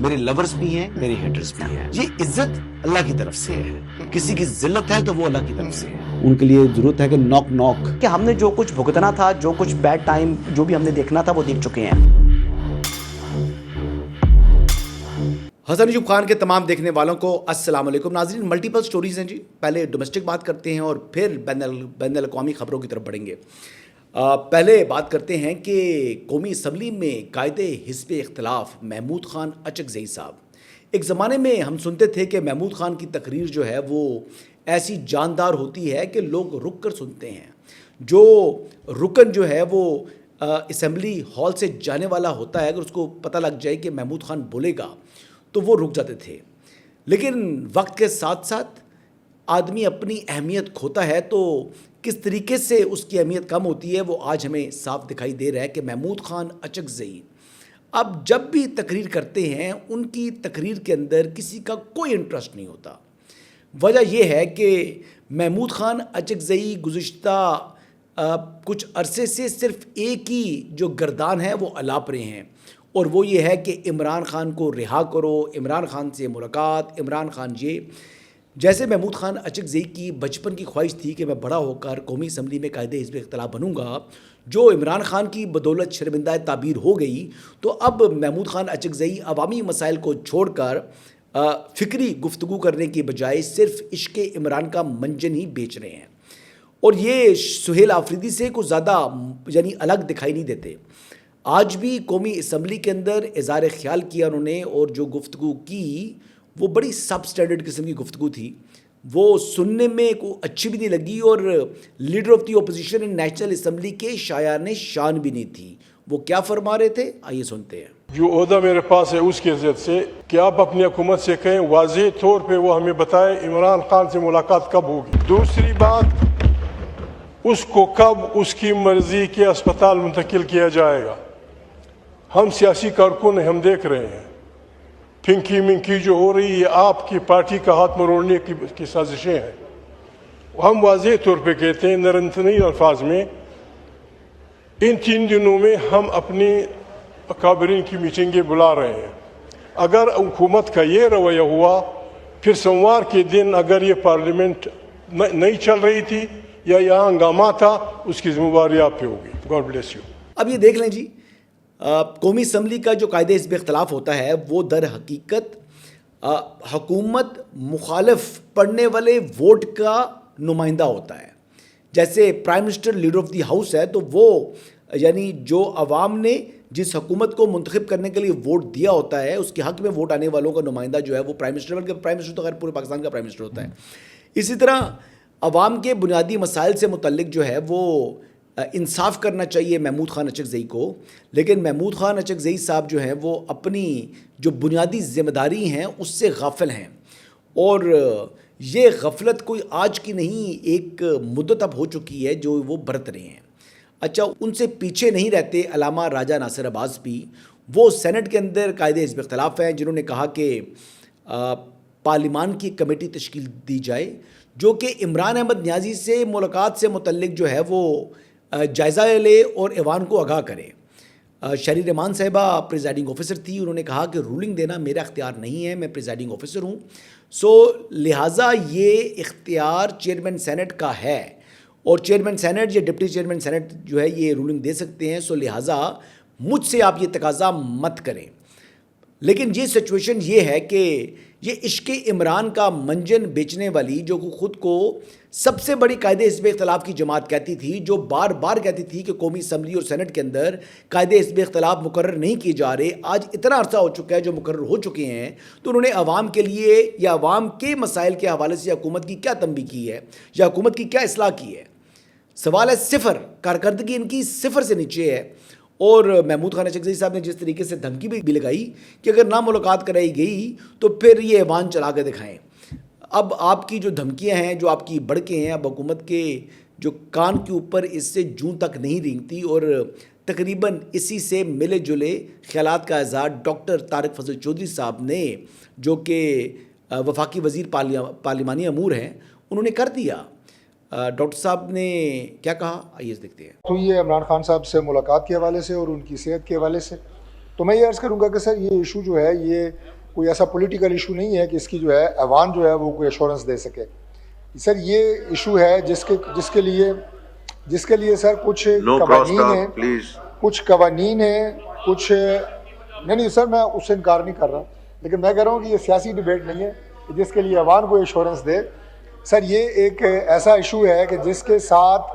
میرے لورز بھی ہیں، میرے ہیٹرز بھی ہیں. یہ عزت اللہ کی طرف سے ہے. کسی کی ذلت ہے تو وہ اللہ کی طرف سے ہے. ان کے لیے ضرورت ہے کہ نوک نوک کہ ہم نے جو کچھ بھگتنا تھا، جو کچھ بیڈ ٹائم جو بھی ہم نے دیکھنا تھا وہ دیکھ چکے ہیں. حسن ایوب خان کے تمام دیکھنے والوں کو السلام علیکم. ناظرین، ملٹیپل سٹوریز ہیں جی. پہلے ڈومیسٹک بات کرتے ہیں اور پھر بین الاقوامی خبروں کی طرف بڑھیں گے. پہلے بات کرتے ہیں کہ قومی اسمبلی میں قائد حزب اختلاف محمود خان اچکزئی صاحب، ایک زمانے میں ہم سنتے تھے کہ محمود خان کی تقریر جو ہے وہ ایسی جاندار ہوتی ہے کہ لوگ رک کر سنتے ہیں. جو رکن جو ہے وہ اسمبلی ہال سے جانے والا ہوتا ہے، اگر اس کو پتہ لگ جائے کہ محمود خان بولے گا تو وہ رک جاتے تھے. لیکن وقت کے ساتھ ساتھ آدمی اپنی اہمیت کھوتا ہے تو کس طریقے سے اس کی اہمیت کم ہوتی ہے وہ آج ہمیں صاف دکھائی دے رہا ہے کہ محمود خان اچکزئی اب جب بھی تقریر کرتے ہیں ان کی تقریر کے اندر کسی کا کوئی انٹرسٹ نہیں ہوتا. وجہ یہ ہے کہ محمود خان اچکزئی گزشتہ کچھ عرصے سے صرف ایک ہی جو گردان ہے وہ الاپ رہے ہیں، اور وہ یہ ہے کہ عمران خان کو رہا کرو، عمران خان سے ملاقات، عمران خان یہ. جیسے محمود خان اچکزئی کی بچپن کی خواہش تھی کہ میں بڑا ہو کر قومی اسمبلی میں قائد حزب اختلاف بنوں گا، جو عمران خان کی بدولت شرمندہ تعبیر ہو گئی، تو اب محمود خان اچکزئی عوامی مسائل کو چھوڑ کر فکری گفتگو کرنے کی بجائے صرف عشق عمران کا منجن ہی بیچ رہے ہیں. اور یہ سہیل آفریدی سے کچھ زیادہ الگ دکھائی نہیں دیتے. آج بھی قومی اسمبلی کے اندر اظہار خیال کیا انہوں نے، اور جو گفتگو کی وہ بڑی سب سٹینڈرڈ قسم کی گفتگو تھی. وہ سننے میں کوئی اچھی بھی نہیں لگی، اور leader of the opposition in national assembly کے شایان شان بھی نہیں تھی. وہ کیا فرما رہے تھے، آئیے سنتے ہیں. جو عہدہ میرے پاس ہے اس کی عزت سے کہ آپ اپنی حکومت سے کہیں واضح طور پہ وہ ہمیں بتائے عمران خان سے ملاقات کب ہوگی. دوسری بات، اس کو کب اس کی مرضی کے اسپتال منتقل کیا جائے گا. ہم سیاسی کارکن ہیں، ہم دیکھ رہے ہیں پھنکی منکی جو ہو رہی ہے، آپ کی پارٹی کا ہاتھ مروڑنے کی سازشیں ہیں. ہم واضح طور پہ کہتے ہیں نرنتنی الفاظ میں، ان 3 دنوں میں ہم اپنی اکابرین کی میٹنگیں بلا رہے ہیں. اگر حکومت کا یہ رویہ ہوا، پھر سوموار کے دن اگر یہ پارلیمنٹ نہیں چل رہی تھی یا یہاں ہنگامہ تھا، اس کی ذمہ داری آپ پہ ہوگی. God bless you. اب یہ دیکھ لیں جی، قومی اسمبلی کا جو قائد حزب اختلاف ہوتا ہے وہ در حقیقت حکومت مخالف پڑھنے والے ووٹ کا نمائندہ ہوتا ہے. جیسے prime minister leader of the house ہے، تو وہ جو عوام نے جس حکومت کو منتخب کرنے کے لیے ووٹ دیا ہوتا ہے اس کے حق میں ووٹ آنے والوں کا نمائندہ جو ہے وہ پرائم منسٹر، بلکہ پرائم منسٹر تو خیر پورے پاکستان کا پرائم منسٹر ہوتا ہے. اسی طرح عوام کے بنیادی مسائل سے متعلق جو ہے وہ انصاف کرنا چاہیے محمود خان اچکزئی کو. لیکن محمود خان اچکزئی صاحب جو ہیں وہ اپنی جو بنیادی ذمہ داری ہیں اس سے غافل ہیں، اور یہ غفلت کوئی آج کی نہیں، ایک مدت اب ہو چکی ہے جو وہ برت رہے ہیں. اچھا، ان سے پیچھے نہیں رہتے علامہ راجہ ناصر عباس بھی. وہ سینٹ کے اندر قائد حزب اختلاف ہیں، جنہوں نے کہا کہ پارلیمان کی کمیٹی تشکیل دی جائے جو کہ عمران احمد نیازی سے ملاقات سے متعلق جو ہے وہ جائزہ لے اور ایوان کو آگاہ کرے. شہری رحمان صاحبہ پریزائڈنگ آفیسر تھی، انہوں نے کہا کہ رولنگ دینا میرا اختیار نہیں ہے، میں پریزائڈنگ آفیسر ہوں، سو لہٰذا یہ اختیار چیئرمین سینٹ کا ہے، اور چیئرمین سینٹ یا ڈپٹی چیئرمین سینٹ جو ہے یہ رولنگ دے سکتے ہیں، سو لہٰذا مجھ سے آپ یہ تقاضا مت کریں. لیکن یہ سچویشن یہ ہے کہ یہ عشق عمران کا منجن بیچنے والی، جو خود کو سب سے بڑی قائد حزب اختلاف کی جماعت کہتی تھی، جو بار بار کہتی تھی کہ قومی اسمبلی اور سینٹ کے اندر قائد حزب اختلاف مقرر نہیں کیے جا رہے، آج اتنا عرصہ ہو چکا ہے جو مقرر ہو چکے ہیں، تو انہوں نے عوام کے لیے یا عوام کے مسائل کے حوالے سے حکومت کی کیا تنبیہ کی ہے یا حکومت کی کیا اصلاح کی ہے. سوال ہے صفر، کارکردگی ان کی صفر سے نیچے ہے. اور محمود خان اچکزئی صاحب نے جس طریقے سے دھمکی بھی لگائی کہ اگر نہ ملاقات کرائی گئی تو پھر یہ ایوان چلا کے دکھائیں. اب آپ کی جو دھمکیاں ہیں، جو آپ کی بڑکیں ہیں، اب حکومت کے جو کان کے اوپر اس سے جوں تک نہیں رینگتی، اور تقریباً اسی سے ملے جلے خیالات کا اظہار ڈاکٹر طارق فضل چودھری صاحب نے، جو کہ وفاقی وزیر پارلیمانی امور ہیں، انہوں نے کر دیا. ڈاکٹر صاحب نے کیا کہا، آئیے دیکھتے ہیں. تو یہ عمران خان صاحب سے ملاقات کے حوالے سے اور ان کی صحت کے حوالے سے تو میں یہ عرض کروں گا کہ سر یہ ایشو جو ہے یہ کوئی ایسا پولیٹیکل ایشو نہیں ہے کہ اس کی جو ہے ایوان جو ہے وہ کوئی ایشورنس دے سکے. سر یہ ایشو ہے جس کے لیے سر کچھ قوانین ہیں, کچھ نہیں سر میں اس سے انکار نہیں کر رہا, لیکن میں کہہ رہا ہوں کہ یہ سیاسی ڈیبیٹ نہیں ہے کہ جس کے لیے عوام کو ایشورنس دے. سر یہ ایک ایسا ایشو ہے کہ جس کے ساتھ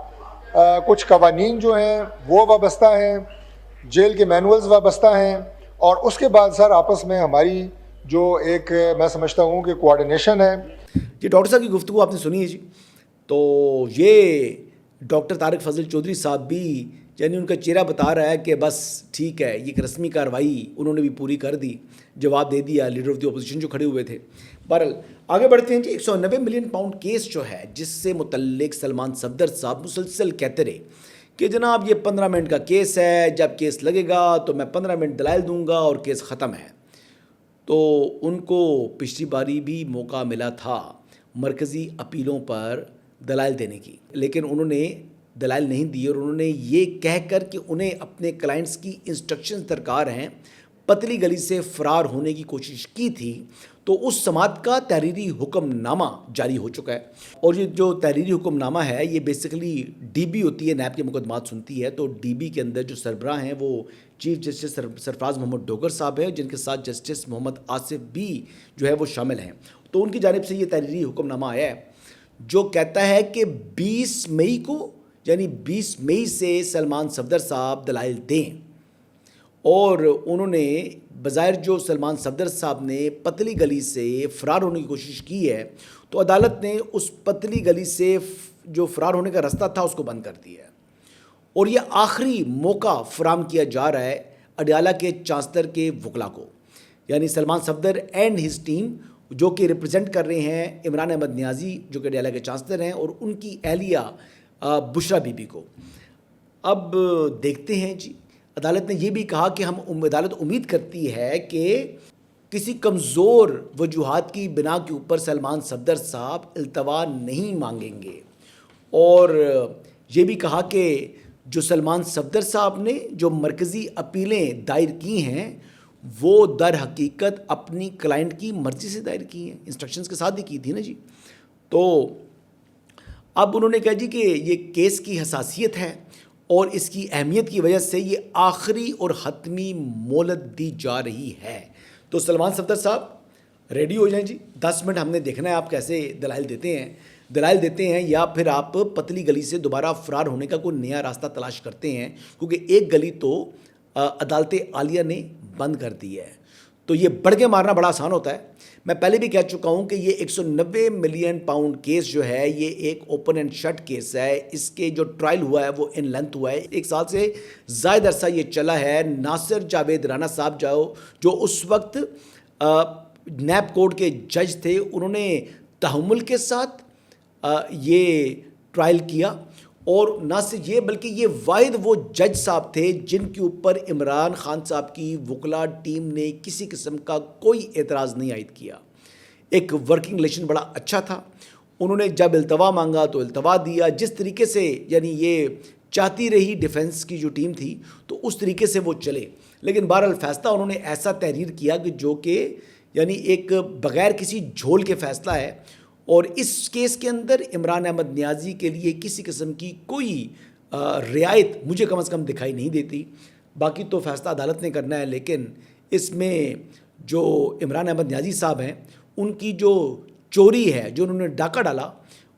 کچھ قوانین جو ہیں وہ وابستہ ہیں, جیل کے مینولز وابستہ ہیں, اور اس کے بعد سر آپس میں ہماری جو ایک میں سمجھتا ہوں کہ کوآرڈینیشن ہے. جی ڈاکٹر صاحب کی گفتگو آپ نے سنی ہے جی. تو یہ ڈاکٹر طارق فضل چودھری صاحب بھی یعنی ان کا چہرہ بتا رہا ہے کہ بس ٹھیک ہے, یہ ایک رسمی کارروائی انہوں نے بھی پوری کر دی, جواب دے دیا لیڈر آف دی اپوزیشن جو کھڑے ہوئے تھے. بہرحال آگے بڑھتے ہیں جی. 190 ملین پاؤنڈ کیس جو ہے جس سے متعلق سلمان صفدر صاحب مسلسل کہتے رہے کہ جناب یہ 15 منٹ کا کیس ہے, جب کیس لگے گا تو میں 15 منٹ دلائل دوں گا اور کیس ختم ہے. تو ان کو پچھلی باری بھی موقع ملا تھا مرکزی اپیلوں پر دلائل دینے کی, لیکن انہوں نے دلائل نہیں دی اور انہوں نے یہ کہہ کر کہ انہیں اپنے کلائنٹس کی انسٹرکشنز درکار ہیں پتلی گلی سے فرار ہونے کی کوشش کی تھی. تو اس سماعت کا تحریری حکم نامہ جاری ہو چکا ہے, اور یہ جو تحریری حکم نامہ ہے یہ بیسیکلی ڈی بی ہوتی ہے, نیب کے مقدمات سنتی ہے. تو ڈی بی کے اندر جو سربراہ ہیں وہ چیف جسٹس سرفراز محمد ڈوگر صاحب ہیں, جن کے ساتھ جسٹس محمد آصف بھی جو ہے وہ شامل ہیں. تو ان کی جانب سے یہ تحریری حکم نامہ آیا ہے جو کہتا ہے کہ 20 مئی کو یعنی 20 مئی سے سلمان صفدر صاحب دلائل دیں. اور انہوں نے بظاہر جو سلمان صفدر صاحب نے پتلی گلی سے فرار ہونے کی کوشش کی ہے تو عدالت نے اس پتلی گلی سے جو فرار ہونے کا راستہ تھا اس کو بند کر دیا ہے, اور یہ آخری موقع فراہم کیا جا رہا ہے اڈیالہ کے چانسلر کے وکلاء کو, یعنی Salman Safdar and his team جو کہ ریپرزینٹ کر رہے ہیں عمران احمد نیازی جو کہ اڈیالہ کے چانسلر ہیں, اور ان کی اہلیہ بشرا بی بی کو. اب دیکھتے ہیں جی. عدالت نے یہ بھی کہا کہ عدالت امید کرتی ہے کہ کسی کمزور وجوہات کی بنا کے اوپر سلمان صفدر صاحب التوا نہیں مانگیں گے, اور یہ بھی کہا کہ جو سلمان صفدر صاحب نے جو مرکزی اپیلیں دائر کی ہیں وہ در حقیقت اپنی کلائنٹ کی مرضی سے دائر کی ہیں, انسٹرکشنز کے ساتھ ہی کی تھی نا جی. تو اب انہوں نے کہا جی کہ یہ کیس کی حساسیت ہے اور اس کی اہمیت کی وجہ سے یہ آخری اور حتمی مہلت دی جا رہی ہے. تو سلمان صفدر صاحب ریڈی ہو جائیں جی. 10 منٹ ہم نے دیکھنا ہے آپ کیسے دلائل دیتے ہیں یا پھر آپ پتلی گلی سے دوبارہ فرار ہونے کا کوئی نیا راستہ تلاش کرتے ہیں, کیونکہ ایک گلی تو عدالت عالیہ نے بند کر دی ہے. تو یہ بڑھ کے مارنا بڑا آسان ہوتا ہے. میں پہلے بھی کہہ چکا ہوں کہ یہ 190 ملین پاؤنڈ کیس جو ہے یہ ایک اوپن اینڈ شٹ کیس ہے. اس کے جو ٹرائل ہوا ہے وہ ان لینتھ ہوا ہے, 1 سال سے زائد عرصہ یہ چلا ہے. ناصر جاوید رانا صاحب جو اس وقت نیب کورٹ کے جج تھے, انہوں نے تحمل کے ساتھ یہ ٹرائل کیا, اور نہ صرف یہ بلکہ یہ واحد وہ جج صاحب تھے جن کے اوپر عمران خان صاحب کی وکلا ٹیم نے کسی قسم کا کوئی اعتراض نہیں عائد کیا. ایک ورکنگ ریلیشن بڑا اچھا تھا. انہوں نے جب التوا مانگا تو التوا دیا, جس طریقے سے یعنی یہ چاہتی رہی ڈیفنس کی جو ٹیم تھی تو اس طریقے سے وہ چلے. لیکن بہرحال فیصلہ انہوں نے ایسا تحریر کیا کہ جو کہ یعنی ایک بغیر کسی جھول کے فیصلہ ہے, اور اس کیس کے اندر عمران احمد نیازی کے لیے کسی قسم کی کوئی رعایت مجھے کم از کم دکھائی نہیں دیتی. باقی تو فیصلہ عدالت نے کرنا ہے, لیکن اس میں جو عمران احمد نیازی صاحب ہیں ان کی جو چوری ہے, جو انہوں نے ڈاکہ ڈالا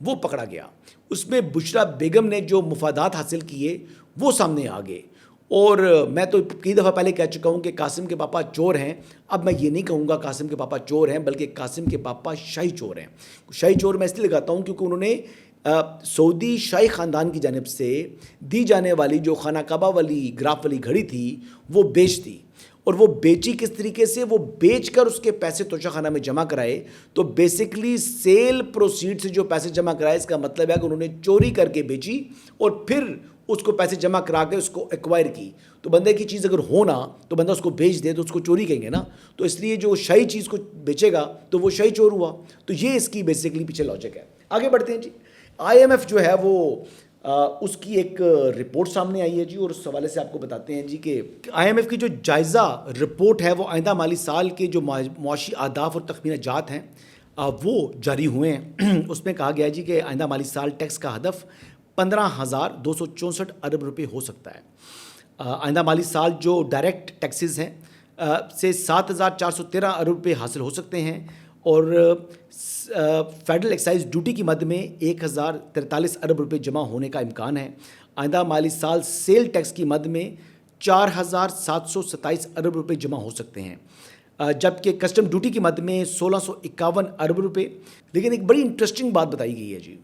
وہ پکڑا گیا. اس میں بشرا بیگم نے جو مفادات حاصل کیے وہ سامنے آ گئے. اور میں تو کئی دفعہ پہلے کہہ چکا ہوں کہ قاسم کے پاپا چور ہیں. اب میں یہ نہیں کہوں گا قاسم کے پاپا چور ہیں, بلکہ قاسم کے پاپا شاہی چور ہیں. شاہی چور میں اس لیے لگاتا ہوں کیونکہ انہوں نے سعودی شاہی خاندان کی جانب سے دی جانے والی جو خانہ کعبہ والی گراف والی گھڑی تھی وہ بیچ دی. اور وہ بیچی کس طریقے سے, وہ بیچ کر اس کے پیسے توشہ خانہ میں جمع کرائے. تو بیسکلی سیل پروسیڈ سے جو پیسے جمع کرائے, اس کا مطلب ہے کہ انہوں نے چوری کر کے بیچی اور پھر اس کو پیسے جمع کرا کے اس کو ایکوائر کی. تو بندے کی چیز اگر ہونا تو بندہ اس کو بیچ دے تو اس کو چوری کہیں گے نا. تو اس لیے جو شاہی چیز کو بیچے گا تو وہ شاہی چور ہوا. تو یہ اس کی بیسکلی پیچھے لاجک ہے. آگے بڑھتے ہیں جی. IMF جو ہے وہ اس کی ایک رپورٹ سامنے آئی ہے جی، اور اس حوالے سے آپ کو بتاتے ہیں جی کہ آئی ایم ایف کی جو جائزہ رپورٹ ہے وہ آئندہ مالی سال کے جو معاشی اہداف اور تخمینہ جات ہیں وہ جاری ہوئے ہیں۔ اس میں کہا گیا ہے جی کہ آئندہ مالی سال ٹیکس کا ہدف 15,264 ارب روپے ہو سکتا ہے۔ آئندہ مالی سال جو ڈائریکٹ ٹیکسز ہیں سے 7,413 ارب روپے حاصل ہو سکتے ہیں، اور فیڈرل ایکسائز ڈیوٹی کی مد میں 1,043 ارب روپے جمع ہونے کا امکان ہے۔ آئندہ مالی سال سیل ٹیکس کی مد میں 4,727 ارب روپے جمع ہو سکتے ہیں، جبکہ کسٹم ڈیوٹی کی مد میں 1,651 ارب روپے۔ لیکن ایک بڑی انٹرسٹنگ بات بتائی گئی ہے جی،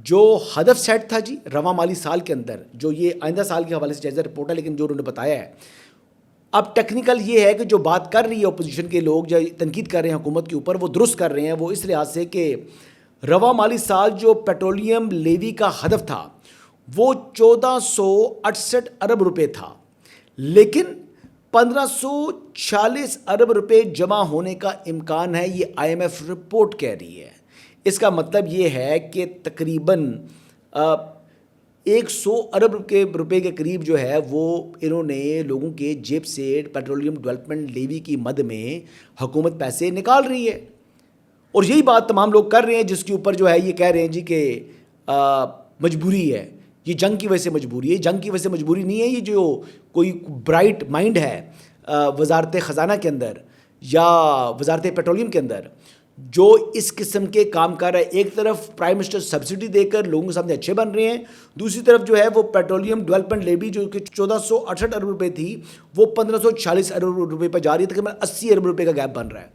جو ہدف سیٹ تھا جی رواں مالی سال کے اندر، جو یہ آئندہ سال کے حوالے سے جائزہ رپورٹ ہے، لیکن جو انہوں نے بتایا ہے، اب ٹیکنیکل یہ ہے کہ جو بات کر رہی ہے اپوزیشن کے لوگ، جو تنقید کر رہے ہیں حکومت کے اوپر، وہ درست کر رہے ہیں۔ وہ اس لحاظ سے کہ رواں مالی سال جو پیٹرولیم لیوی کا ہدف تھا وہ 1,468 ارب روپے تھا، لیکن 1,546 ارب روپے جمع ہونے کا امکان ہے، یہ آئی ایم ایف رپورٹ کہہ رہی ہے۔ اس کا مطلب یہ ہے کہ تقریباً 100 ارب روپے کے قریب جو ہے وہ انہوں نے لوگوں کے جیب سے پیٹرولیم ڈیولپمنٹ لیوی کی مد میں حکومت پیسے نکال رہی ہے، اور یہی بات تمام لوگ کر رہے ہیں، جس کے اوپر جو ہے یہ کہہ رہے ہیں جی کہ مجبوری ہے، یہ جنگ کی وجہ سے مجبوری ہے۔ جنگ کی وجہ سے مجبوری نہیں ہے، یہ جو کوئی برائٹ مائنڈ ہے وزارت خزانہ کے اندر یا وزارت پیٹرولیم کے اندر جو اس قسم کے کام کر رہا ہے، ایک طرف پرائم منسٹر سبسڈی دے کر لوگوں کے سامنے اچھے بن رہے ہیں، دوسری طرف جو ہے وہ پیٹرولیم ڈیولپمنٹ لیوی جو کہ 1,468 ارب روپے تھی وہ 1,546 ارب روپے پر جا رہی ہے، تقریباً 80 ارب روپے کا گیپ بن رہا ہے،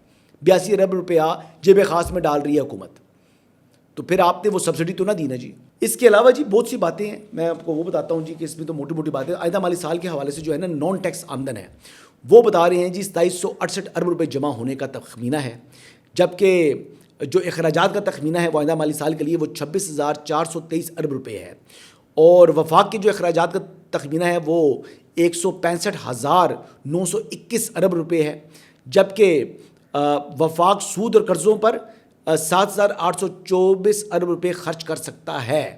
82 ارب روپیہ جیب خاص میں ڈال رہی ہے حکومت۔ تو پھر آپ نے وہ سبسڈی تو نہ دی نا جی۔ اس کے علاوہ جی بہت سی باتیں ہیں، میں آپ کو وہ بتاتا ہوں جی کہ اس میں تو موٹی موٹی باتیں آئندہ مالی سال کے حوالے سے جو ہے نا نان ٹیکس آمدن ہے وہ بتا رہے ہیں جی 2,768 ارب روپے جمع ہونے کا تخمینہ ہے، جبکہ جو اخراجات کا تخمینہ ہے وہ آئندہ مالی سال کے لیے وہ 26,423 ارب روپے ہے، اور وفاق کے جو اخراجات کا تخمینہ ہے وہ 165,921 ارب روپے ہے، جبکہ وفاق سود اور قرضوں پر 7,824 ارب روپے خرچ کر سکتا ہے،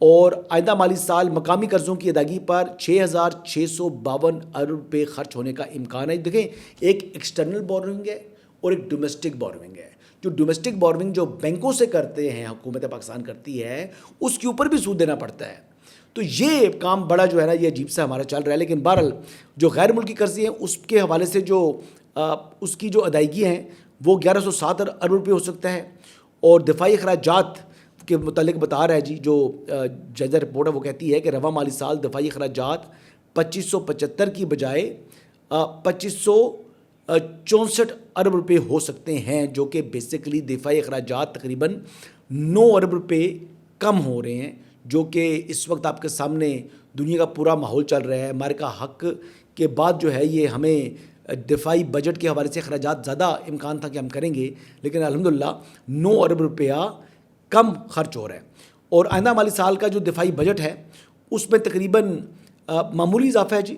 اور آئندہ مالی سال مقامی قرضوں کی ادائیگی پر 6,652 ارب روپے خرچ ہونے کا امکان ہے۔ دیکھیں ایک ایکسٹرنل بورونگ ہے اور ایک ڈومیسٹک بورونگ ہے۔ جو ڈومیسٹک بورونگ جو بینکوں سے کرتے ہیں، حکومت پاکستان کرتی ہے، اس کے اوپر بھی سود دینا پڑتا ہے، تو یہ کام بڑا جو ہے نا یہ عجیب سا ہمارا چل رہا ہے۔ لیکن بہرحال جو غیر ملکی قرضے ہیں اس کے حوالے سے جو اس کی جو ادائیگی ہیں وہ 1,107 ارب روپے ہو سکتا ہے، اور دفاعی اخراجات کے متعلق بتا رہا ہے جی جو جائزہ رپورٹ ہے وہ کہتی ہے کہ رواں مالی سال دفاعی اخراجات 2,575 کی بجائے 2,564 ارب روپے ہو سکتے ہیں، جو کہ بیسیکلی دفاعی اخراجات تقریباً 9 ارب روپے کم ہو رہے ہیں، جو کہ اس وقت آپ کے سامنے دنیا کا پورا ماحول چل رہا ہے۔ امریکہ حق کے بعد جو ہے یہ ہمیں دفاعی بجٹ کے حوالے سے اخراجات زیادہ امکان تھا کہ ہم کریں گے، لیکن الحمدللہ 9 ارب روپیہ کم خرچ ہو رہا ہے، اور آئندہ مالی سال کا جو دفاعی بجٹ ہے اس میں تقریباً معمولی اضافہ ہے جی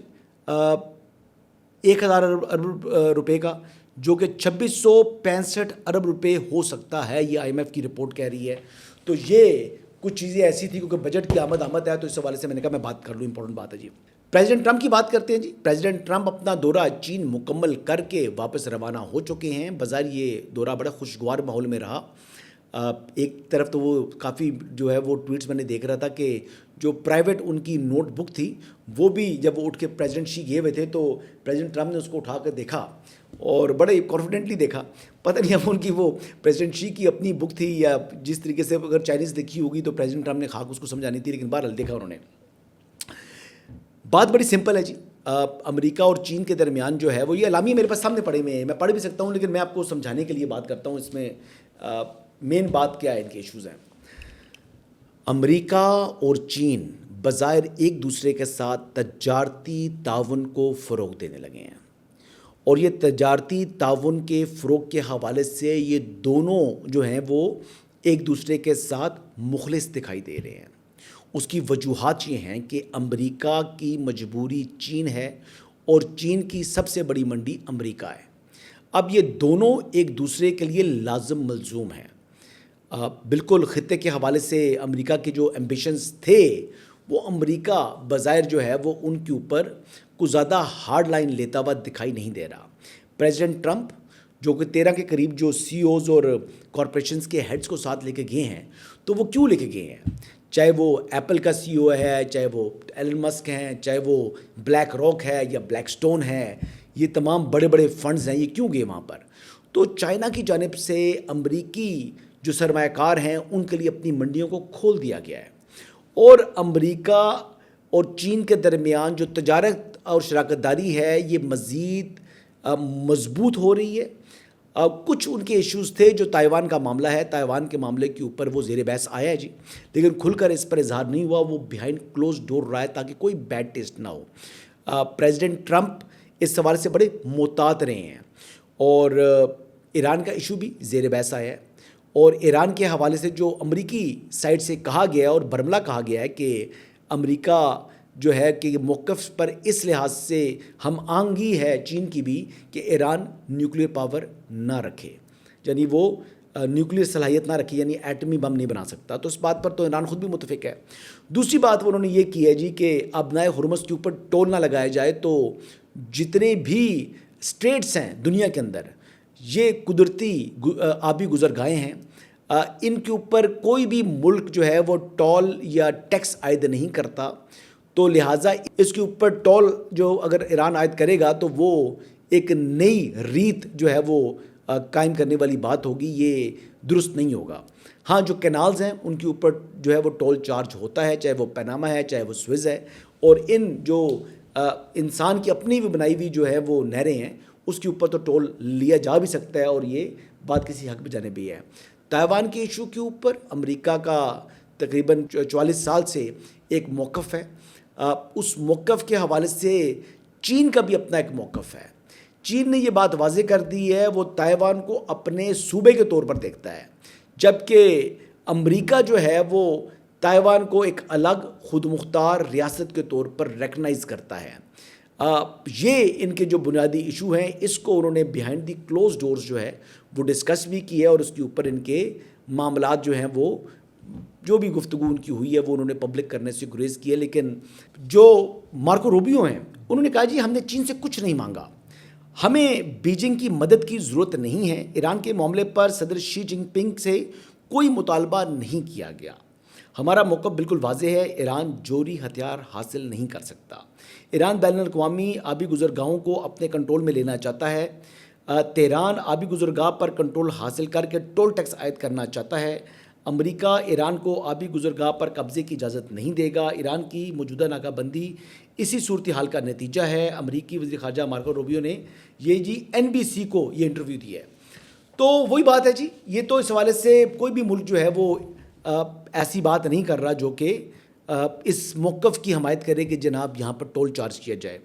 1,000 ارب روپے کا، جو کہ 2,665 ارب روپے ہو سکتا ہے، یہ آئی ایم ایف کی رپورٹ کہہ رہی ہے۔ تو یہ کچھ چیزیں ایسی تھیں کیونکہ بجٹ کی آمد ہے، تو اس حوالے سے میں نے کہا میں بات کر لوں، امپورٹنٹ بات ہے جی۔ پریزیڈنٹ ٹرمپ کی بات کرتے ہیں جی۔ پریزیڈنٹ ٹرمپ اپنا دورہ چین مکمل کر کے واپس روانہ ہو چکے ہیں۔ بظاہر یہ دورہ بڑا خوشگوار ماحول میں رہا۔ ایک طرف تو وہ کافی جو ہے وہ ٹویٹس میں نے دیکھ رہا تھا کہ جو پرائیویٹ ان کی نوٹ بک تھی وہ بھی جب وہ اٹھ کے پریزیڈنٹ شی گئے ہوئے تھے تو پریزیڈنٹ ٹرمپ نے اس کو اٹھا کر دیکھا اور بڑے کانفیڈنٹلی دیکھا۔ پتہ نہیں اب ان کی وہ پریزیڈنٹ شی کی اپنی بک تھی یا جس طریقے سے اگر چائنیز دیکھی ہوگی تو پریزیڈنٹ ٹرمپ نے خاک اس کو سمجھانی تھی، لیکن بہرحال دیکھا انہوں نے۔ بات بڑی سمپل ہے جی۔ امریکہ اور چین کے درمیان جو ہے وہ یہ اعلامیہ میرے پاس سامنے پڑے ہوئے ہیں، میں پڑھ بھی سکتا ہوں، لیکن میں آپ کو سمجھانے کے لیے بات کرتا ہوں۔ اس میں مین بات کیا ہے، ان کے ایشوز ہیں۔ امریکہ اور چین بظاہر ایک دوسرے کے ساتھ تجارتی تعاون کو فروغ دینے لگے ہیں، اور یہ تجارتی تعاون کے فروغ کے حوالے سے یہ دونوں جو ہیں وہ ایک دوسرے کے ساتھ مخلص دکھائی دے رہے ہیں۔ اس کی وجوہات یہ ہیں کہ امریکہ کی مجبوری چین ہے اور چین کی سب سے بڑی منڈی امریکہ ہے۔ اب یہ دونوں ایک دوسرے کے لیے لازم ملزوم ہیں۔ بالکل خطے کے حوالے سے امریکہ کے جو ایمبیشنز تھے وہ امریکہ بظاہر جو ہے وہ ان کے اوپر کچھ زیادہ ہارڈ لائن لیتا ہوا دکھائی نہیں دے رہا. پریزیڈنٹ ٹرمپ جو کہ 13 کے قریب جو سی اوز اور کارپوریشنز کے ہیڈز کو ساتھ لے کے گئے ہیں, تو وہ کیوں لے کے گئے ہیں؟ چاہے وہ ایپل کا سی او ہے, چاہے وہ ایلن مسک ہیں, چاہے وہ بلیک راک ہے یا بلیک سٹون ہے, یہ تمام بڑے بڑے فنڈز ہیں, یہ کیوں گئے وہاں پر؟ تو چائنا کی جانب سے امریکی جو سرمایہ کار ہیں ان کے لیے اپنی منڈیوں کو کھول دیا گیا ہے, اور امریکہ اور چین کے درمیان جو تجارت اور شراکت داری ہے یہ مزید مضبوط ہو رہی ہے. کچھ ان کے ایشوز تھے, جو تائیوان کا معاملہ ہے, تائیوان کے معاملے کے اوپر وہ زیر بحث آیا ہے جی, لیکن کھل کر اس پر اظہار نہیں ہوا, وہ بیہائنڈ کلوز ڈور رہا ہے تاکہ کوئی بیڈ ٹیسٹ نہ ہو. پریزیڈنٹ ٹرمپ اس سوال سے بڑے محتاط رہے ہیں, اور ایران کا ایشو بھی زیر بحث آیا ہے, اور ایران کے حوالے سے جو امریکی سائڈ سے کہا گیا ہے اور برملا کہا گیا ہے کہ امریکہ جو ہے کہ موقف پر اس لحاظ سے ہم آہنگی ہے چین کی بھی کہ ایران نیوکلیر پاور نہ رکھے, یعنی وہ نیوکلیر صلاحیت نہ رکھے, یعنی ایٹمی بم نہیں بنا سکتا. تو اس بات پر تو ایران خود بھی متفق ہے. دوسری بات انہوں نے یہ کی ہے جی کہ ابنائے ہرمز کے اوپر ٹول نہ لگایا جائے, تو جتنے بھی اسٹریٹس ہیں دنیا کے اندر یہ قدرتی آبی گزرگاہیں ہیں, ان کے اوپر کوئی بھی ملک جو ہے وہ ٹول یا ٹیکس عائد نہیں کرتا, تو لہٰذا اس کے اوپر ٹول جو اگر ایران عائد کرے گا تو وہ ایک نئی ریت جو ہے وہ قائم کرنے والی بات ہوگی, یہ درست نہیں ہوگا. ہاں جو کینالز ہیں ان کے اوپر جو ہے وہ ٹول چارج ہوتا ہے, چاہے وہ پیناما ہے چاہے وہ سوئز ہے, اور ان جو انسان کی اپنی بھی بنائی ہوئی جو ہے وہ نہریں ہیں اس کے اوپر تو ٹول لیا جا بھی سکتا ہے, اور یہ بات کسی حق پہ جانے بھی ہے. تائیوان کے ایشو کے اوپر امریکہ کا تقریباً 44 سال سے ایک موقف ہے. اس موقف کے حوالے سے چین کا بھی اپنا ایک موقف ہے. چین نے یہ بات واضح کر دی ہے, وہ تائیوان کو اپنے صوبے کے طور پر دیکھتا ہے, جبکہ امریکہ جو ہے وہ تائیوان کو ایک الگ خود مختار ریاست کے طور پر ریکگنائز کرتا ہے. یہ ان کے جو بنیادی ایشو ہیں اس کو انہوں نے بیہائنڈ دی کلوز ڈورز جو ہے وہ ڈسکس بھی کی ہے, اور اس کے اوپر ان کے معاملات جو ہیں وہ جو بھی گفتگو ان کی ہوئی ہے وہ انہوں نے پبلک کرنے سے گریز کی ہے. لیکن جو مارکو روبیو ہیں انہوں نے کہا جی ہم نے چین سے کچھ نہیں مانگا, ہمیں بیجنگ کی مدد کی ضرورت نہیں ہے, ایران کے معاملے پر صدر شی جن پنگ سے کوئی مطالبہ نہیں کیا گیا, ہمارا موقف بالکل واضح ہے, ایران جوہری ہتھیار حاصل نہیں کر سکتا, ایران بین الاقوامی آبی گزرگاہوں کو اپنے کنٹرول میں لینا چاہتا ہے, تہران آبی گزرگاہ پر کنٹرول حاصل کر کے ٹول ٹیکس عائد کرنا چاہتا ہے, امریکہ ایران کو آبی گزرگاہ پر قبضے کی اجازت نہیں دے گا, ایران کی موجودہ ناکہ بندی اسی صورتحال کا نتیجہ ہے. امریکی وزیر خارجہ مارکو روبیو نے یہ جی NBC کو یہ انٹرویو دیا ہے. تو وہی بات ہے جی, یہ تو اس حوالے سے کوئی بھی ملک جو ہے وہ ایسی بات نہیں کر رہا جو کہ اس موقف کی حمایت کرے کہ جناب یہاں پر ٹول چارج کیا جائے.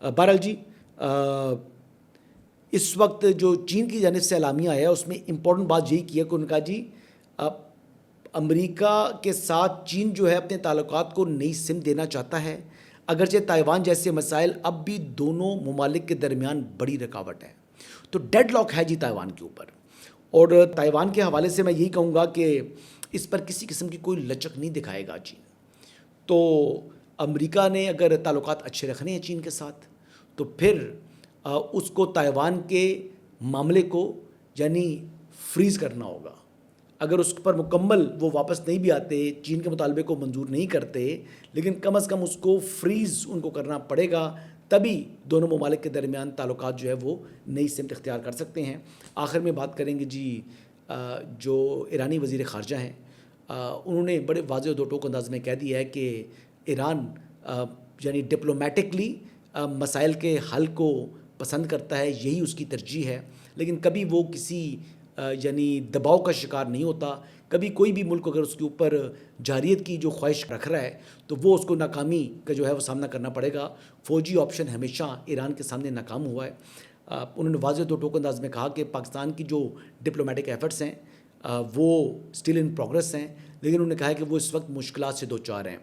بہرحال جی اس وقت جو چین کی جانب سے اعلامیہ آیا اس میں امپورٹنٹ بات یہی کی ہے کہ ان کا جی امریکہ کے ساتھ چین جو ہے اپنے تعلقات کو نئی سمت دینا چاہتا ہے, اگرچہ تائیوان جیسے مسائل اب بھی دونوں ممالک کے درمیان بڑی رکاوٹ ہے. تو ڈیڈ لاک ہے جی تائیوان کے اوپر, اور تائیوان کے حوالے سے میں یہی کہوں گا کہ اس پر کسی قسم کی کوئی لچک نہیں دکھائے گا چین. تو امریکہ نے اگر تعلقات اچھے رکھنے ہیں چین کے ساتھ تو پھر اس کو تائیوان کے معاملے کو یعنی فریز کرنا ہوگا. اگر اس پر مکمل وہ واپس نہیں بھی آتے, چین کے مطالبے کو منظور نہیں کرتے, لیکن کم از کم اس کو فریز ان کو کرنا پڑے گا, تبھی دونوں ممالک کے درمیان تعلقات جو ہے وہ نئی سمت اختیار کر سکتے ہیں. آخر میں بات کریں گے جی جو ایرانی وزیر خارجہ ہیں, انہوں نے بڑے واضح و دو ٹوک انداز میں کہہ دیا ہے کہ ایران یعنی ڈپلومیٹکلی مسائل کے حل کو پسند کرتا ہے, یہی اس کی ترجیح ہے, لیکن کبھی وہ کسی یعنی دباؤ کا شکار نہیں ہوتا. کبھی کوئی بھی ملک اگر اس کے اوپر جارحیت کی جو خواہش رکھ رہا ہے تو وہ اس کو ناکامی کا جو ہے وہ سامنا کرنا پڑے گا. فوجی آپشن ہمیشہ ایران کے سامنے ناکام ہوا ہے. انہوں نے واضح دو ٹوک انداز میں کہا کہ پاکستان کی جو ڈپلومیٹک ایفرٹس ہیں وہ اسٹل ان پروگرس ہیں, لیکن انہوں نے کہا ہے کہ وہ اس وقت مشکلات سے دوچار ہیں.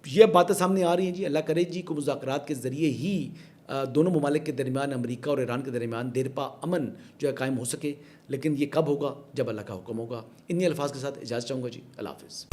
یہ باتیں سامنے آ رہی ہیں جی, اللہ کرے جی کو مذاکرات کے ذریعے ہی دونوں ممالک کے درمیان، امریکہ اور ایران کے درمیان دیرپا امن جو ہے قائم ہو سکے، لیکن یہ کب ہوگا؟ جب اللہ کا حکم ہوگا۔ انہی الفاظ کے ساتھ اجازت چاہوں گا جی، اللہ حافظ۔